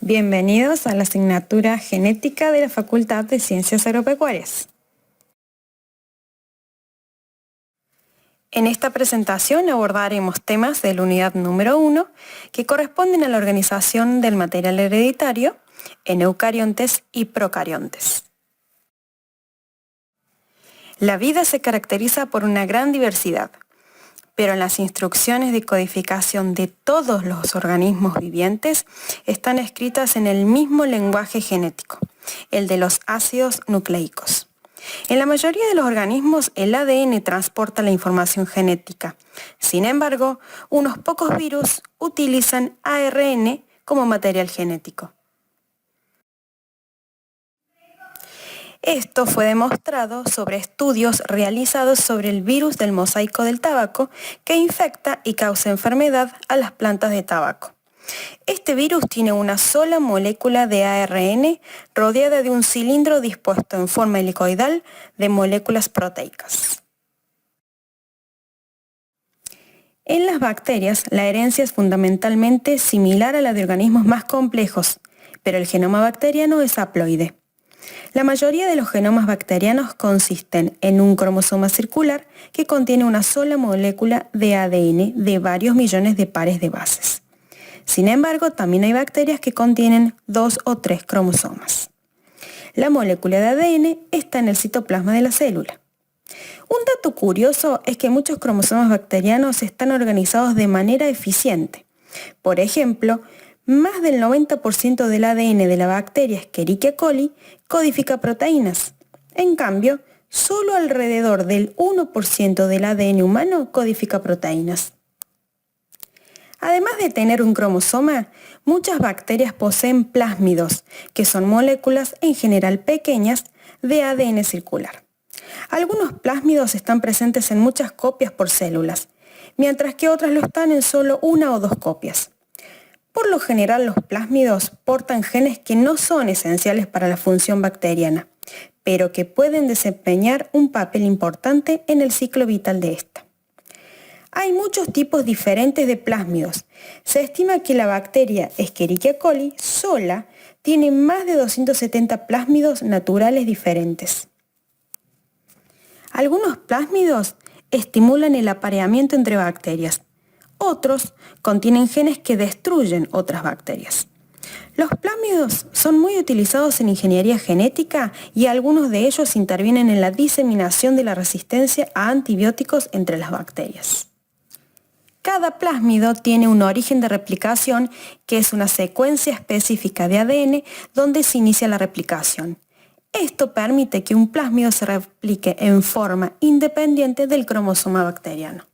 Bienvenidos a la asignatura Genética de la Facultad de Ciencias Agropecuarias. En esta presentación abordaremos temas de la unidad número 1 que corresponden a la organización del material hereditario en eucariontes y procariontes. La vida se caracteriza por una gran diversidad, pero en las instrucciones de codificación de todos los organismos vivientes están escritas en el mismo lenguaje genético, el de los ácidos nucleicos. En la mayoría de los organismos el ADN transporta la información genética. Sin embargo, unos pocos virus utilizan ARN como material genético. Esto fue demostrado sobre estudios realizados sobre el virus del mosaico del tabaco que infecta y causa enfermedad a las plantas de tabaco. Este virus tiene una sola molécula de ARN rodeada de un cilindro dispuesto en forma helicoidal de moléculas proteicas. En las bacterias, la herencia es fundamentalmente similar a la de organismos más complejos, pero el genoma bacteriano es haploide. La mayoría de los genomas bacterianos consisten en un cromosoma circular que contiene una sola molécula de ADN de varios millones de pares de bases. Sin embargo, también hay bacterias que contienen 2 o 3 cromosomas. La molécula de ADN está en el citoplasma de la célula. Un dato curioso es que muchos cromosomas bacterianos están organizados de manera eficiente. Por ejemplo, más del 90% del ADN de la bacteria Escherichia coli codifica proteínas. En cambio, solo alrededor del 1% del ADN humano codifica proteínas. Además de tener un cromosoma, muchas bacterias poseen plásmidos, que son moléculas en general pequeñas de ADN circular. Algunos plásmidos están presentes en muchas copias por células, mientras que otras lo están en solo 1 o 2 copias. Por lo general, los plásmidos portan genes que no son esenciales para la función bacteriana, pero que pueden desempeñar un papel importante en el ciclo vital de esta. Hay muchos tipos diferentes de plásmidos. Se estima que la bacteria Escherichia coli sola tiene más de 270 plásmidos naturales diferentes. Algunos plásmidos estimulan el apareamiento entre bacterias. Otros contienen genes que destruyen otras bacterias. Los plásmidos son muy utilizados en ingeniería genética y algunos de ellos intervienen en la diseminación de la resistencia a antibióticos entre las bacterias. Cada plásmido tiene un origen de replicación que es una secuencia específica de ADN donde se inicia la replicación. Esto permite que un plásmido se replique en forma independiente del cromosoma bacteriano.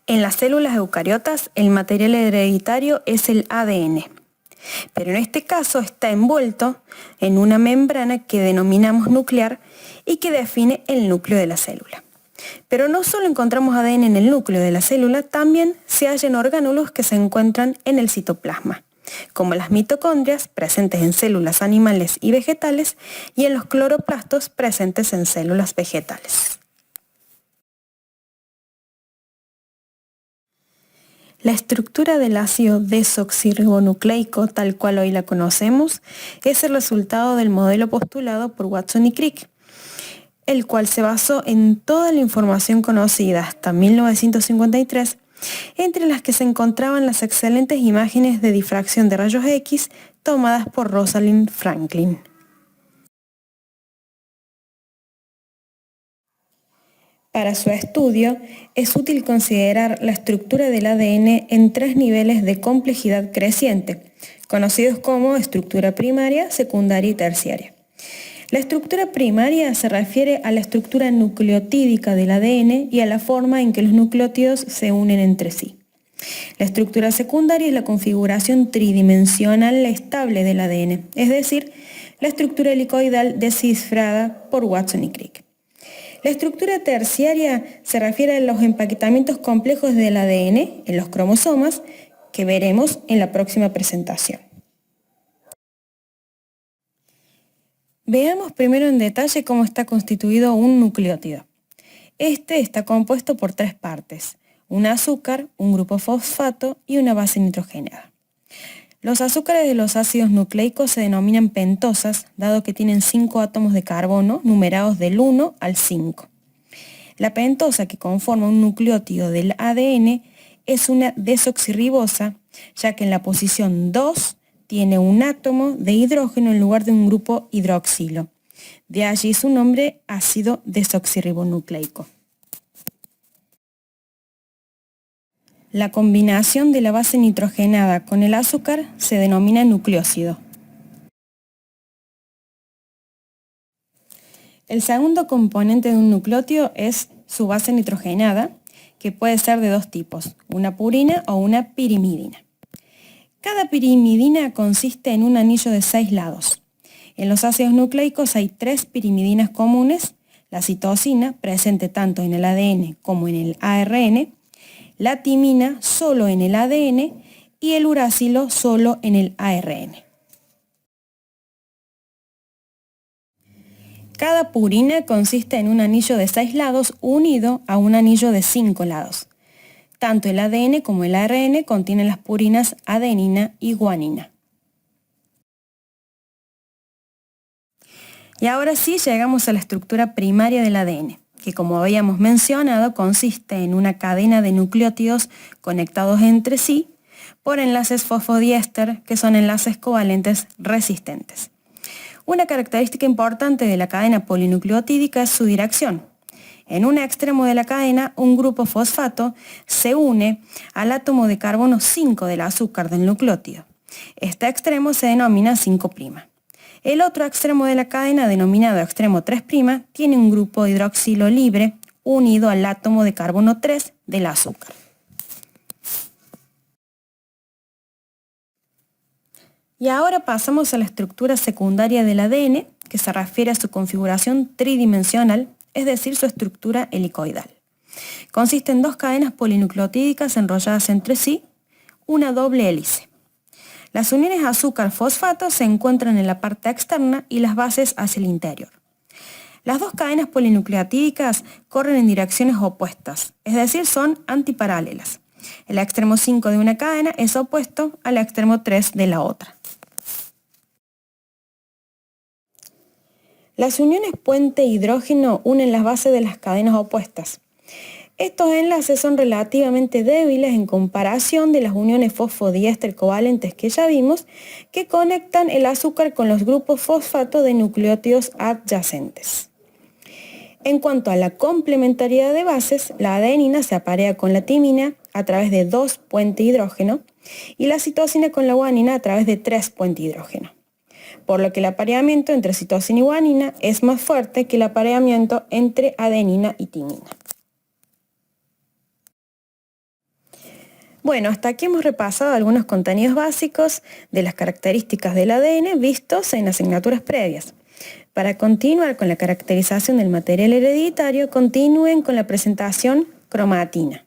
En las células eucariotas, el material hereditario es el ADN, pero en este caso está envuelto en una membrana que denominamos nuclear y que define el núcleo de la célula. Pero no solo encontramos ADN en el núcleo de la célula, también se hallan orgánulos que se encuentran en el citoplasma, como las mitocondrias presentes en células animales y vegetales y en los cloroplastos presentes en células vegetales. La estructura del ácido desoxirribonucleico, tal cual hoy la conocemos, es el resultado del modelo postulado por Watson y Crick, el cual se basó en toda la información conocida hasta 1953, entre las que se encontraban las excelentes imágenes de difracción de rayos X tomadas por Rosalind Franklin. Para su estudio, es útil considerar la estructura del ADN en 3 niveles de complejidad creciente, conocidos como estructura primaria, secundaria y terciaria. La estructura primaria se refiere a la estructura nucleotídica del ADN y a la forma en que los nucleótidos se unen entre sí. La estructura secundaria es la configuración tridimensional estable del ADN, es decir, la estructura helicoidal descifrada por Watson y Crick. La estructura terciaria se refiere a los empaquetamientos complejos del ADN en los cromosomas que veremos en la próxima presentación. Veamos primero en detalle cómo está constituido un nucleótido. Este está compuesto por 3 partes, un azúcar, un grupo fosfato y una base nitrogenada. Los azúcares de los ácidos nucleicos se denominan pentosas, dado que tienen 5 átomos de carbono numerados del 1 al 5. La pentosa que conforma un nucleótido del ADN es una desoxirribosa, ya que en la posición 2 tiene un átomo de hidrógeno en lugar de un grupo hidroxilo. De allí su nombre, ácido desoxirribonucleico. La combinación de la base nitrogenada con el azúcar se denomina nucleósido. El segundo componente de un nucleótido es su base nitrogenada, que puede ser de dos tipos, una purina o una pirimidina. Cada pirimidina consiste en un anillo de 6 lados. En los ácidos nucleicos hay 3 pirimidinas comunes, la citosina, presente tanto en el ADN como en el ARN, la timina solo en el ADN y el uracilo solo en el ARN. Cada purina consiste en un anillo de 6 lados unido a un anillo de 5 lados. Tanto el ADN como el ARN contienen las purinas adenina y guanina. Y ahora sí llegamos a la estructura primaria del ADN, que como habíamos mencionado consiste en una cadena de nucleótidos conectados entre sí por enlaces fosfodiéster, que son enlaces covalentes resistentes. Una característica importante de la cadena polinucleotídica es su dirección. En un extremo de la cadena, un grupo fosfato se une al átomo de carbono 5 del azúcar del nucleótido. Este extremo se denomina 5'. El otro extremo de la cadena, denominado extremo 3', tiene un grupo hidroxilo libre unido al átomo de carbono 3 del azúcar. Y ahora pasamos a la estructura secundaria del ADN, que se refiere a su configuración tridimensional, es decir, su estructura helicoidal. Consiste en 2 cadenas polinucleotídicas enrolladas entre sí, una doble hélice. Las uniones azúcar-fosfato se encuentran en la parte externa y las bases hacia el interior. Las 2 cadenas polinucleotídicas corren en direcciones opuestas, es decir, son antiparalelas. El extremo 5 de una cadena es opuesto al extremo 3 de la otra. Las uniones puente-hidrógeno unen las bases de las cadenas opuestas. Estos enlaces son relativamente débiles en comparación de las uniones fosfodiéster covalentes que ya vimos, que conectan el azúcar con los grupos fosfato de nucleótidos adyacentes. En cuanto a la complementariedad de bases, la adenina se aparea con la timina a través de 2 puente hidrógeno y la citosina con la guanina a través de 3 puente hidrógeno. Por lo que el apareamiento entre citosina y guanina es más fuerte que el apareamiento entre adenina y timina. Bueno, hasta aquí hemos repasado algunos contenidos básicos de las características del ADN vistos en asignaturas previas. Para continuar con la caracterización del material hereditario, continúen con la presentación cromatina.